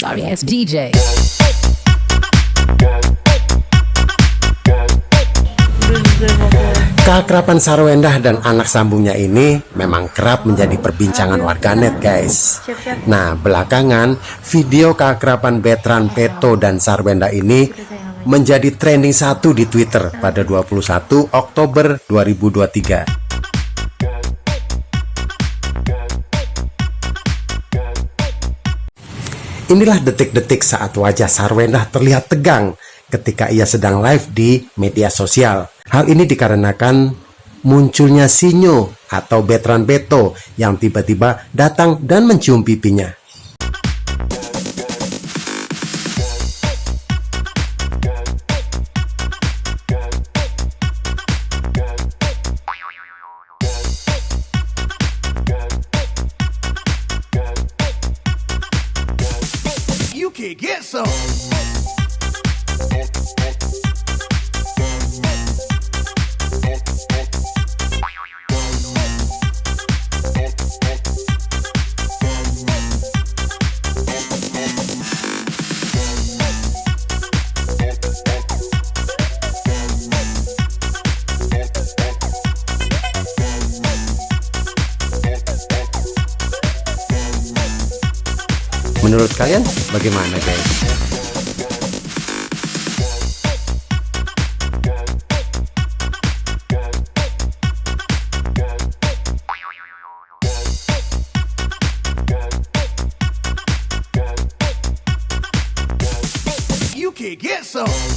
Sorry ass DJ. Keakraban Sarwendah dan anak sambungnya ini memang kerap menjadi perbincangan warganet, guys. Nah, belakangan video keakraban Betrand, Petto, dan Sarwendah ini menjadi trending 1 di Twitter pada 21 Oktober 2023. Inilah detik-detik saat wajah Sarwendah terlihat tegang ketika ia sedang live di media sosial. Hal ini dikarenakan munculnya sinyo atau Betrand Petto yang tiba-tiba datang dan mencium pipinya. You can get some. Menurut kalian bagaimana, guys? You can get some.